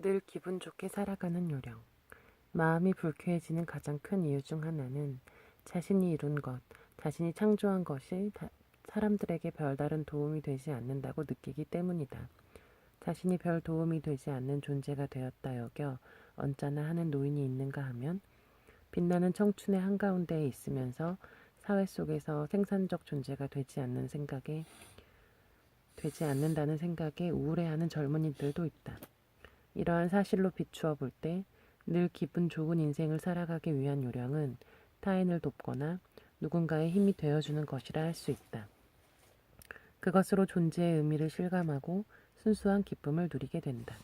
늘 기분 좋게 살아가는 요령. 마음이 불쾌해지는 가장 큰 이유 중 하나는 자신이 이룬 것, 자신이 창조한 것이 사람들에게 별다른 도움이 되지 않는다고 느끼기 때문이다. 자신이 별 도움이 되지 않는 존재가 되었다 여겨 언짢아 하는 노인이 있는가 하면 빛나는 청춘의 한가운데에 있으면서 사회 속에서 생산적 존재가 되지 않는다는 생각에 우울해하는 젊은이들도 있다. 이러한 사실로 비추어 볼 때 늘 기분 좋은 인생을 살아가기 위한 요령은 타인을 돕거나 누군가의 힘이 되어주는 것이라 할 수 있다. 그것으로 존재의 의미를 실감하고 순수한 기쁨을 누리게 된다.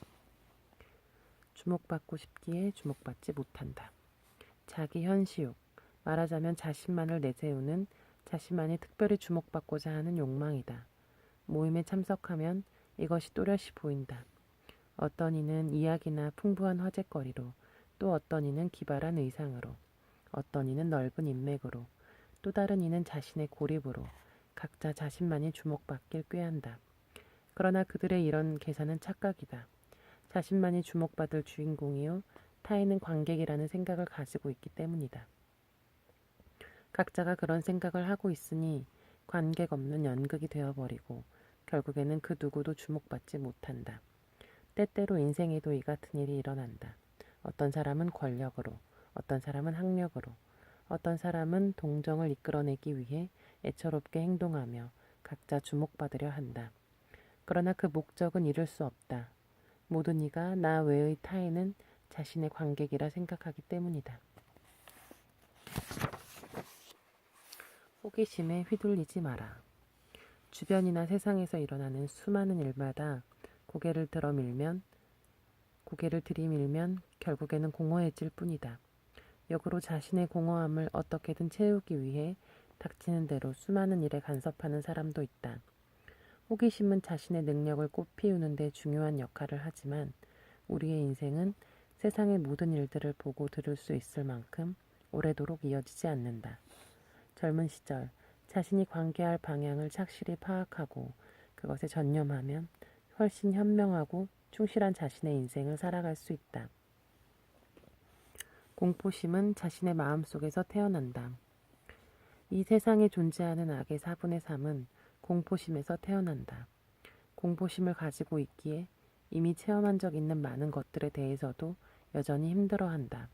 주목받고 싶기에 주목받지 못한다. 자기 현시욕, 말하자면 자신만을 내세우는 자신만이 특별히 주목받고자 하는 욕망이다. 모임에 참석하면 이것이 또렷이 보인다. 어떤 이는 이야기나 풍부한 화제거리로, 또 어떤 이는 기발한 의상으로, 어떤 이는 넓은 인맥으로, 또 다른 이는 자신의 고립으로 각자 자신만이 주목받길 꾀한다. 그러나 그들의 이런 계산은 착각이다. 자신만이 주목받을 주인공이요 타인은 관객이라는 생각을 가지고 있기 때문이다. 각자가 그런 생각을 하고 있으니 관객 없는 연극이 되어버리고 결국에는 그 누구도 주목받지 못한다. 때때로 인생에도 이 같은 일이 일어난다. 어떤 사람은 권력으로, 어떤 사람은 학력으로, 어떤 사람은 동정을 이끌어내기 위해 애처롭게 행동하며 각자 주목받으려 한다. 그러나 그 목적은 이룰 수 없다. 모든 이가 나 외의 타인은 자신의 관객이라 생각하기 때문이다. 호기심에 휘둘리지 마라. 주변이나 세상에서 일어나는 수많은 일마다 고개를 들이밀면 결국에는 공허해질 뿐이다. 역으로 자신의 공허함을 어떻게든 채우기 위해 닥치는 대로 수많은 일에 간섭하는 사람도 있다. 호기심은 자신의 능력을 꽃피우는 데 중요한 역할을 하지만 우리의 인생은 세상의 모든 일들을 보고 들을 수 있을 만큼 오래도록 이어지지 않는다. 젊은 시절 자신이 관계할 방향을 착실히 파악하고 그것에 전념하면 훨씬 현명하고 충실한 자신의 인생을 살아갈 수 있다. 공포심은 자신의 마음속에서 태어난다. 이 세상에 존재하는 악의 4분의 3은 공포심에서 태어난다. 공포심을 가지고 있기에 이미 체험한 적 있는 많은 것들에 대해서도 여전히 힘들어한다.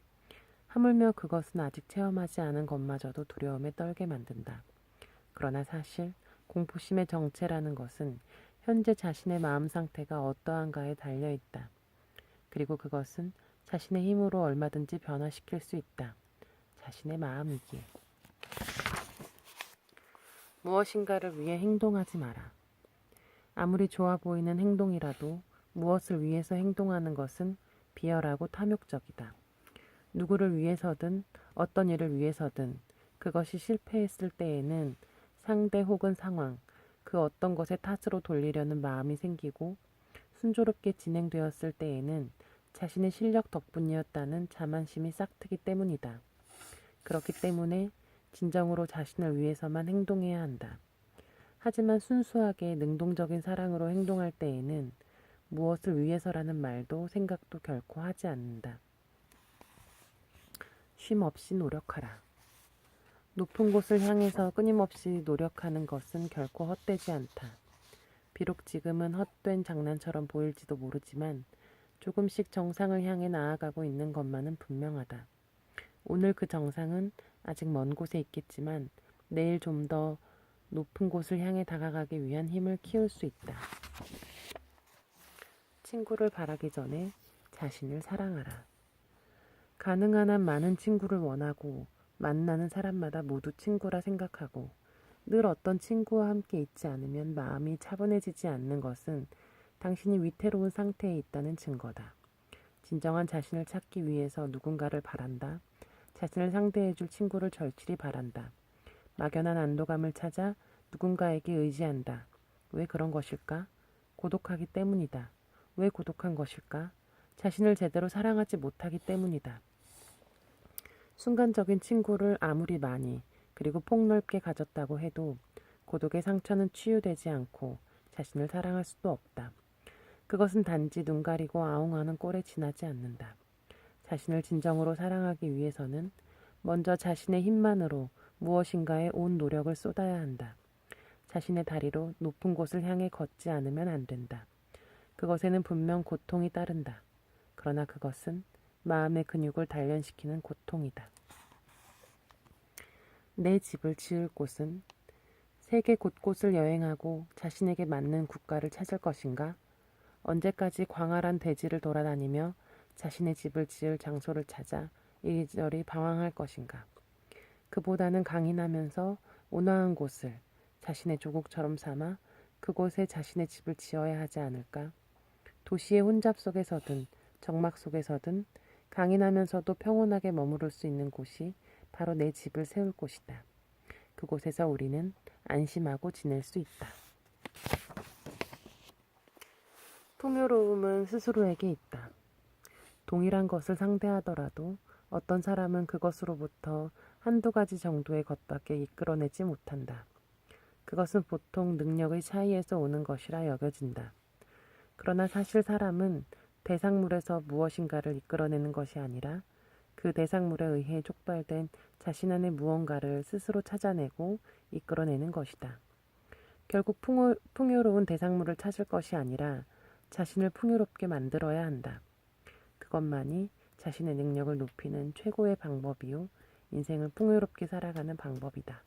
하물며 그것은 아직 체험하지 않은 것마저도 두려움에 떨게 만든다. 그러나 사실 공포심의 정체라는 것은 현재 자신의 마음 상태가 어떠한가에 달려있다. 그리고 그것은 자신의 힘으로 얼마든지 변화시킬 수 있다. 자신의 마음이기에. 무엇인가를 위해 행동하지 마라. 아무리 좋아 보이는 행동이라도 무엇을 위해서 행동하는 것은 비열하고 탐욕적이다. 누구를 위해서든 어떤 일을 위해서든 그것이 실패했을 때에는 상대 혹은 상황, 그 어떤 것의 탓으로 돌리려는 마음이 생기고 순조롭게 진행되었을 때에는 자신의 실력 덕분이었다는 자만심이 싹트기 때문이다. 그렇기 때문에 진정으로 자신을 위해서만 행동해야 한다. 하지만 순수하게 능동적인 사랑으로 행동할 때에는 무엇을 위해서라는 말도 생각도 결코 하지 않는다. 쉼 없이 노력하라. 높은 곳을 향해서 끊임없이 노력하는 것은 결코 헛되지 않다. 비록 지금은 헛된 장난처럼 보일지도 모르지만 조금씩 정상을 향해 나아가고 있는 것만은 분명하다. 오늘 그 정상은 아직 먼 곳에 있겠지만 내일 좀 더 높은 곳을 향해 다가가기 위한 힘을 키울 수 있다. 친구를 바라기 전에 자신을 사랑하라. 가능한 한 많은 친구를 원하고 만나는 사람마다 모두 친구라 생각하고 늘 어떤 친구와 함께 있지 않으면 마음이 차분해지지 않는 것은 당신이 위태로운 상태에 있다는 증거다. 진정한 자신을 찾기 위해서 누군가를 바란다. 자신을 상대해줄 친구를 절실히 바란다. 막연한 안도감을 찾아 누군가에게 의지한다. 왜 그런 것일까? 고독하기 때문이다. 왜 고독한 것일까? 자신을 제대로 사랑하지 못하기 때문이다. 순간적인 친구를 아무리 많이 그리고 폭넓게 가졌다고 해도 고독의 상처는 치유되지 않고 자신을 사랑할 수도 없다. 그것은 단지 눈 가리고 아웅하는 꼴에 지나지 않는다. 자신을 진정으로 사랑하기 위해서는 먼저 자신의 힘만으로 무엇인가에 온 노력을 쏟아야 한다. 자신의 다리로 높은 곳을 향해 걷지 않으면 안 된다. 그것에는 분명 고통이 따른다. 그러나 그것은 마음의 근육을 단련시키는 고통이다. 내 집을 지을 곳은 세계 곳곳을 여행하고 자신에게 맞는 국가를 찾을 것인가? 언제까지 광활한 대지를 돌아다니며 자신의 집을 지을 장소를 찾아 이리저리 방황할 것인가? 그보다는 강인하면서 온화한 곳을 자신의 조국처럼 삼아 그곳에 자신의 집을 지어야 하지 않을까? 도시의 혼잡 속에서든 적막 속에서든 강인하면서도 평온하게 머무를 수 있는 곳이 바로 내 집을 세울 곳이다. 그곳에서 우리는 안심하고 지낼 수 있다. 풍요로움은 스스로에게 있다. 동일한 것을 상대하더라도 어떤 사람은 그것으로부터 한두 가지 정도의 것밖에 이끌어내지 못한다. 그것은 보통 능력의 차이에서 오는 것이라 여겨진다. 그러나 사실 사람은 대상물에서 무엇인가를 이끌어내는 것이 아니라 그 대상물에 의해 촉발된 자신 안의 무언가를 스스로 찾아내고 이끌어내는 것이다. 결국 풍요로운 대상물을 찾을 것이 아니라 자신을 풍요롭게 만들어야 한다. 그것만이 자신의 능력을 높이는 최고의 방법이요 인생을 풍요롭게 살아가는 방법이다.